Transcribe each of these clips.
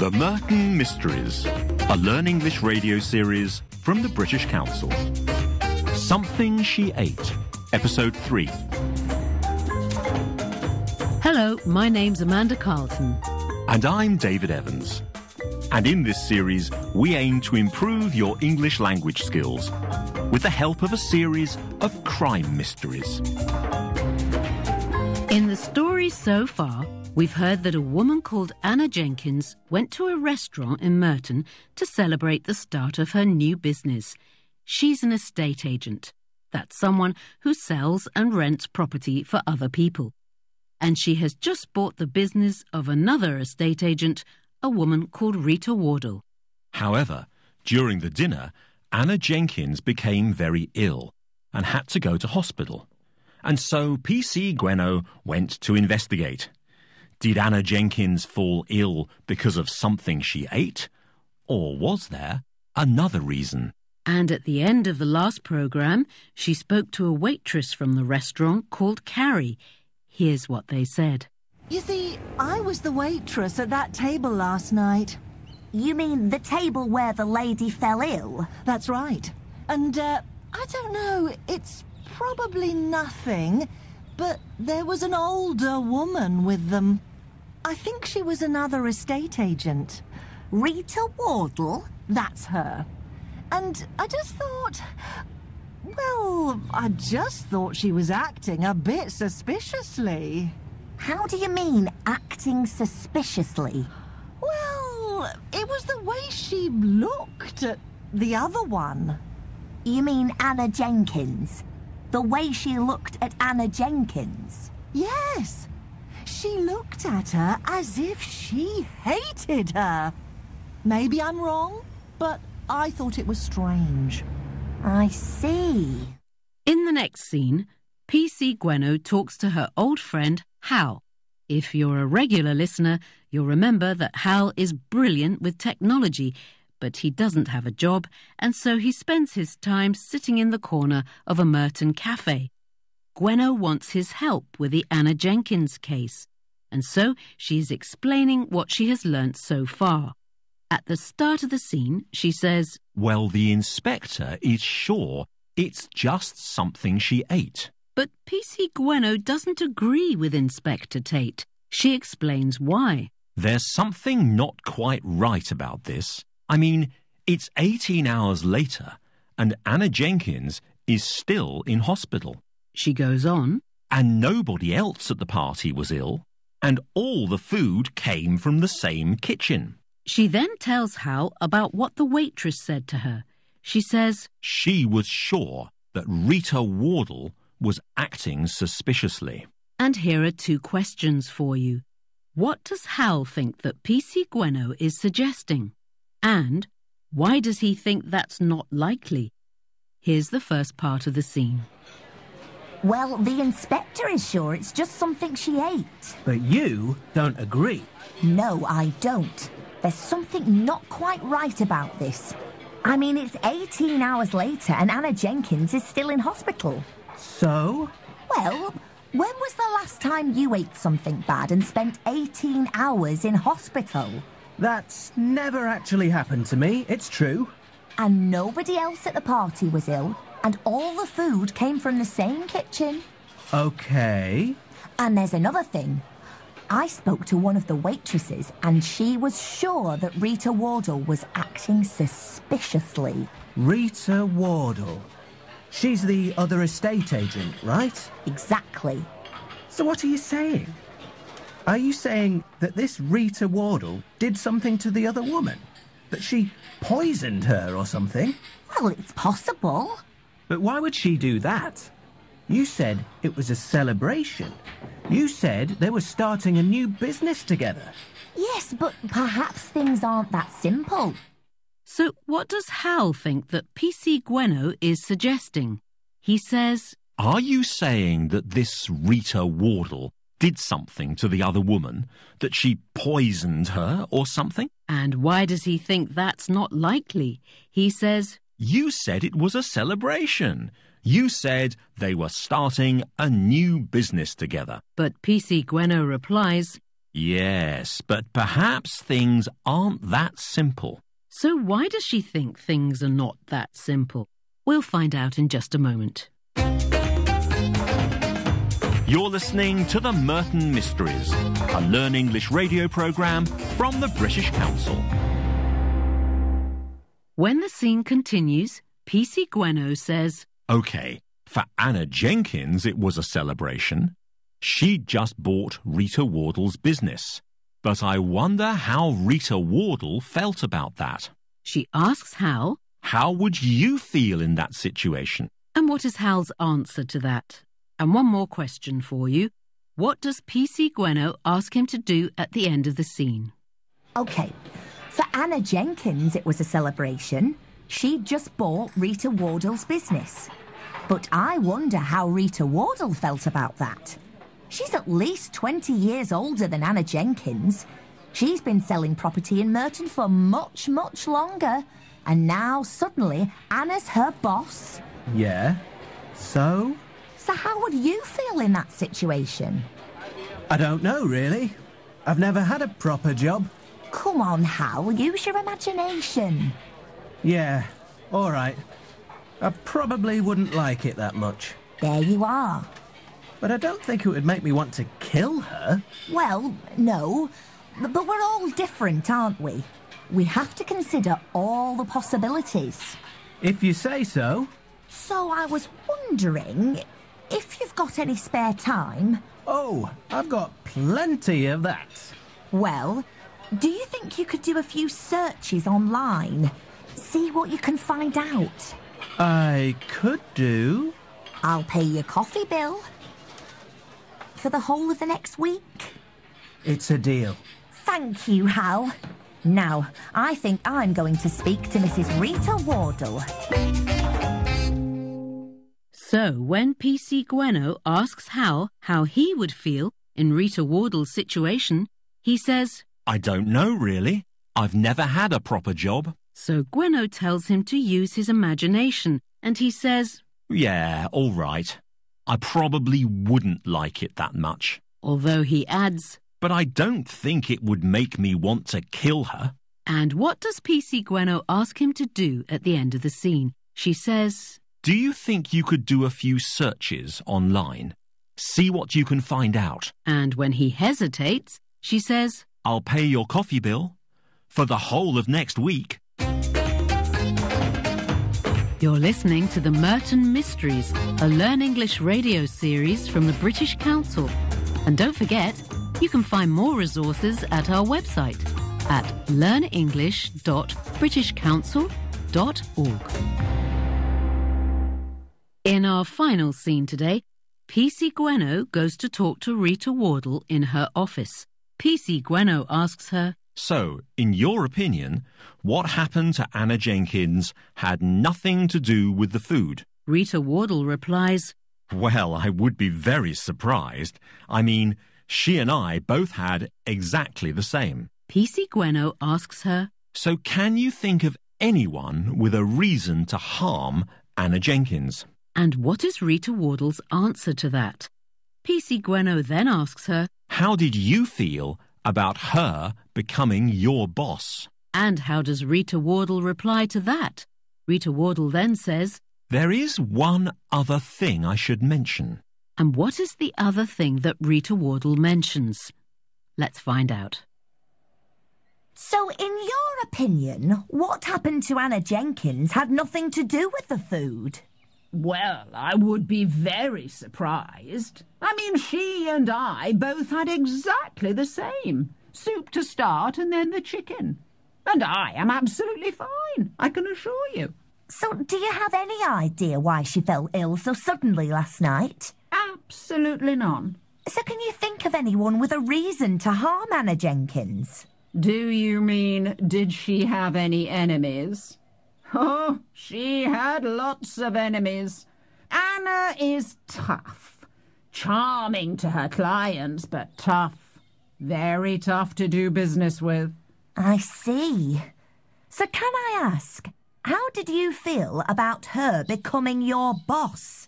The Merton Mysteries, a Learn English radio series from the British Council. Something She Ate, Episode 3. Hello, my name's Amanda Carlton. And I'm David Evans. And in this series, we aim to improve your English language skills with the help of a series of crime mysteries. In the story so far, we've heard that a woman called Anna Jenkins went to a restaurant in Merton to celebrate the start of her new business. She's an estate agent. That's someone who sells and rents property for other people. And she has just bought the business of another estate agent, a woman called Rita Wardle. However, during the dinner, Anna Jenkins became very ill and had to go to hospital. And so PC Gweno went to investigate. Did Anna Jenkins fall ill because of something she ate? Or was there another reason? And at the end of the last programme, she spoke to a waitress from the restaurant called Carrie. Here's what they said. You see, I was the waitress at that table last night. You mean the table where the lady fell ill? That's right. And, I don't know, it's probably nothing, but there was an older woman with them. I think she was another estate agent. Rita Wardle? That's her. And I just thought she was acting a bit suspiciously. How do you mean, acting suspiciously? Well, it was the way she looked at the other one. You mean Anna Jenkins? The way she looked at Anna Jenkins? Yes. She looked at her as if she hated her. Maybe I'm wrong, but I thought it was strange. I see. In the next scene, PC Gweno talks to her old friend, Hal. If you're a regular listener, you'll remember that Hal is brilliant with technology, but he doesn't have a job, and so he spends his time sitting in the corner of a Merton cafe. Gweno wants his help with the Anna Jenkins case, and so she is explaining what she has learnt so far. At the start of the scene, she says, Well, the inspector is sure it's just something she ate. But PC Gweno doesn't agree with Inspector Tate. She explains why. There's something not quite right about this. I mean, it's 18 hours later, and Anna Jenkins is still in hospital. She goes on, And nobody else at the party was ill, and all the food came from the same kitchen. She then tells Hal about what the waitress said to her. She says, She was sure that Rita Wardle was acting suspiciously. And here are two questions for you. What does Hal think that PC Gweno is suggesting? And why does he think that's not likely? Here's the first part of the scene. Well, the inspector is sure it's just something she ate. But you don't agree. No, I don't. There's something not quite right about this. I mean, it's 18 hours later and Anna Jenkins is still in hospital. So? Well, when was the last time you ate something bad and spent 18 hours in hospital? That's never actually happened to me, it's true. And nobody else at the party was ill, and all the food came from the same kitchen. Okay. And there's another thing. I spoke to one of the waitresses, and she was sure that Rita Wardle was acting suspiciously. Rita Wardle. She's the other estate agent, right? Exactly. So what are you saying? Are you saying that this Rita Wardle did something to the other woman? That she poisoned her or something? Well, it's possible. But why would she do that? You said it was a celebration. You said they were starting a new business together. Yes, but perhaps things aren't that simple. So what does Hal think that PC Gweno is suggesting? He says, Are you saying that this Rita Wardle did something to the other woman? That she poisoned her or something? And why does he think that's not likely? He says, You said it was a celebration. You said they were starting a new business together. But PC Gweno replies, Yes, but perhaps things aren't that simple. So why does she think things are not that simple? We'll find out in just a moment. You're listening to the Merton Mysteries, a Learn English radio programme from the British Council. When the scene continues, PC Gweno says, OK, for Anna Jenkins it was a celebration. She'd just bought Rita Wardle's business. But I wonder how Rita Wardle felt about that. She asks Hal, How would you feel in that situation? and what is Hal's answer to that? And one more question for you. What does PC Gweno ask him to do at the end of the scene? OK, for Anna Jenkins it was a celebration. She'd just bought Rita Wardle's business. But I wonder how Rita Wardle felt about that. She's at least 20 years older than Anna Jenkins. She's been selling property in Merton for much, much longer. And now, suddenly, Anna's her boss. Yeah? So? So how would you feel in that situation? I don't know, really. I've never had a proper job. Come on, Hal, use your imagination. Yeah, all right. I probably wouldn't like it that much. There you are. But I don't think it would make me want to kill her. Well, no. But we're all different, aren't we? We have to consider all the possibilities. If you say so. So I was wondering if you've got any spare time. Oh, I've got plenty of that. Well, do you think you could do a few searches online? See what you can find out. I could do. I'll pay your coffee bill. For the whole of the next week. It's a deal. Thank you, Hal. Now, I think I'm going to speak to Mrs. Rita Wardle. So, when PC Gweno asks Hal how he would feel in Rita Wardle's situation, he says, I don't know, really. I've never had a proper job. So Gweno tells him to use his imagination, and he says, Yeah, all right. I probably wouldn't like it that much. although he adds, But I don't think it would make me want to kill her. and what does PC Gweno ask him to do at the end of the scene? She says, Do you think you could do a few searches online? See what you can find out. and when he hesitates, she says, I'll pay your coffee bill for the whole of next week. You're listening to the Merton Mysteries, a Learn English radio series from the British Council. And don't forget, you can find more resources at our website at learnenglish.britishcouncil.org. In our final scene today, PC Gweno goes to talk to Rita Wardle in her office. PC Gweno asks her, So, in your opinion, what happened to Anna Jenkins had nothing to do with the food? Rita Wardle replies, Well, I would be very surprised. I mean, she and I both had exactly the same. PC Gweno asks her, So can you think of anyone with a reason to harm Anna Jenkins? and what is Rita Wardle's answer to that? PC Gweno then asks her, How did you feel about her becoming your boss? and how does Rita Wardle reply to that? Rita Wardle then says, There is one other thing I should mention. and what is the other thing that Rita Wardle mentions? Let's find out. So, in your opinion, what happened to Anna Jenkins had nothing to do with the food? Well, I would be very surprised. I mean, she and I both had exactly the same. Soup to start and then the chicken. And I am absolutely fine, I can assure you. So, do you have any idea why she fell ill so suddenly last night? Absolutely none. So, can you think of anyone with a reason to harm Anna Jenkins? Do you mean, did she have any enemies? Oh, she had lots of enemies. Anna is tough. Charming to her clients, but tough. Very tough to do business with. I see. So, can I ask, how did you feel about her becoming your boss?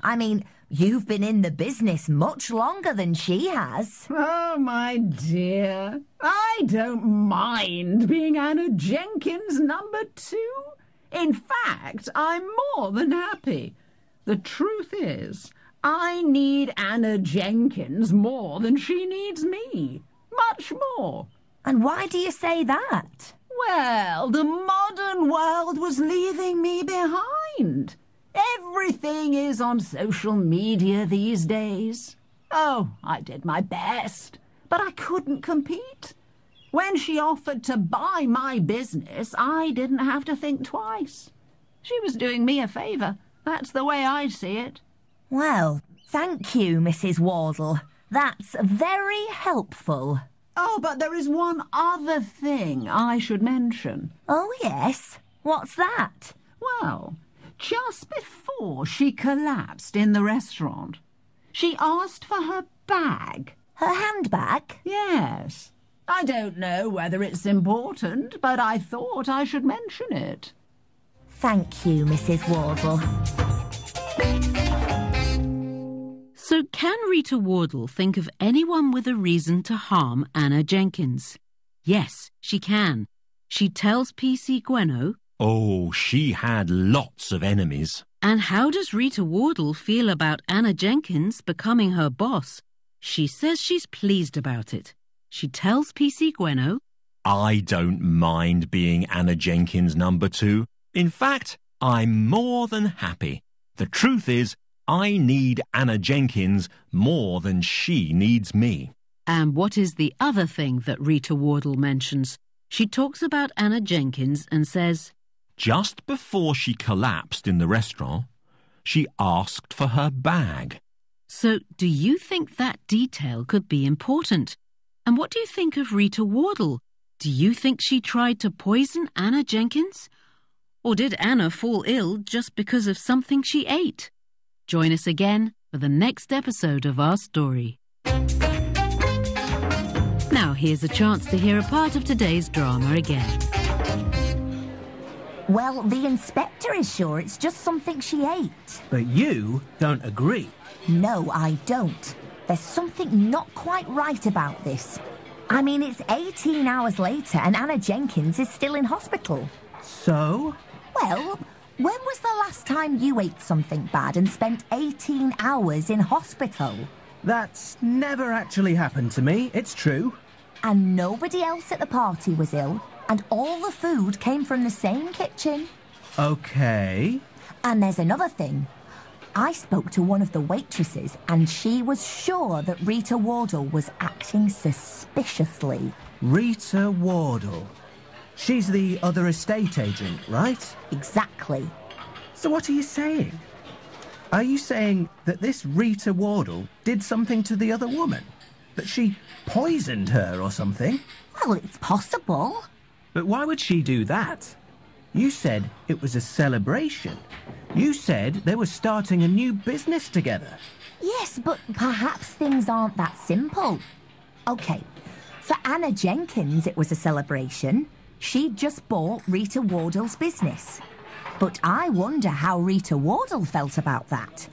I mean, You've been in the business much longer than she has. Oh, my dear, I don't mind being Anna Jenkins number 2. In fact, I'm more than happy. The truth is, I need Anna Jenkins more than she needs me. Much more. And why do you say that? Well, the modern world was leaving me behind. Everything is on social media these days. Oh, I did my best, but I couldn't compete. When she offered to buy my business, I didn't have to think twice. She was doing me a favour. That's the way I see it. Well, thank you, Mrs. Wardle. That's very helpful. Oh, but there is one other thing I should mention. Oh, yes? What's that? Well, just before she collapsed in the restaurant, she asked for her bag. Her handbag? Yes. I don't know whether it's important, but I thought I should mention it. Thank you, Mrs. Wardle. So can Rita Wardle think of anyone with a reason to harm Anna Jenkins? Yes, she can. She tells PC Gweno. Oh, she had lots of enemies. And how does Rita Wardle feel about Anna Jenkins becoming her boss? She says she's pleased about it. She tells PC Gweno. I don't mind being Anna Jenkins number 2. In fact, I'm more than happy. The truth is, I need Anna Jenkins more than she needs me. And what is the other thing that Rita Wardle mentions? She talks about Anna Jenkins and says, just before she collapsed in the restaurant, she asked for her bag. So do you think that detail could be important? And what do you think of Rita Wardle? Do you think she tried to poison Anna Jenkins? Or did Anna fall ill just because of something she ate? Join us again for the next episode of our story. Now here's a chance to hear a part of today's drama again. Well, the inspector is sure it's just something she ate. But you don't agree. No, I don't. There's something not quite right about this. I mean, it's 18 hours later and Anna Jenkins is still in hospital. So? Well, when was the last time you ate something bad and spent 18 hours in hospital? That's never actually happened to me, it's true. And nobody else at the party was ill, and all the food came from the same kitchen. OK. And there's another thing. I spoke to one of the waitresses, and she was sure that Rita Wardle was acting suspiciously. Rita Wardle. She's the other estate agent, right? Exactly. So what are you saying? Are you saying that this Rita Wardle did something to the other woman? That she poisoned her or something? Well, it's possible. But why would she do that? You said it was a celebration. You said they were starting a new business together. Yes, but perhaps things aren't that simple. OK, for Anna Jenkins it was a celebration. She'd just bought Rita Wardle's business. But I wonder how Rita Wardle felt about that.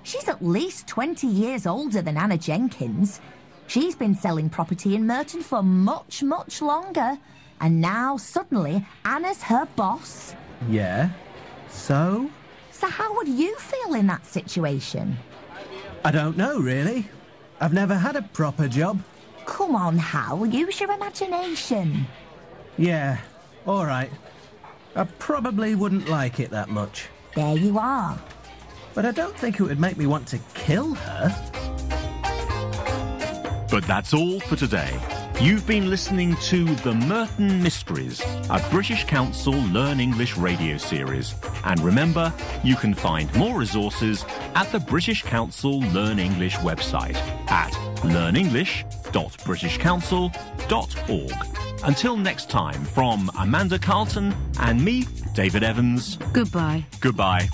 She's at least 20 years older than Anna Jenkins. She's been selling property in Merton for much, much longer. And now, suddenly, Anna's her boss. Yeah? So? So how would you feel in that situation? I don't know, really. I've never had a proper job. Come on, Hal, use your imagination. Yeah, all right. I probably wouldn't like it that much. There you are. But I don't think it would make me want to kill her. But that's all for today. You've been listening to The Merton Mysteries, a British Council Learn English radio series. And remember, you can find more resources at the British Council Learn English website at learnenglish.britishcouncil.org. Until next time, from Amanda Carlton and me, David Evans. Goodbye. Goodbye.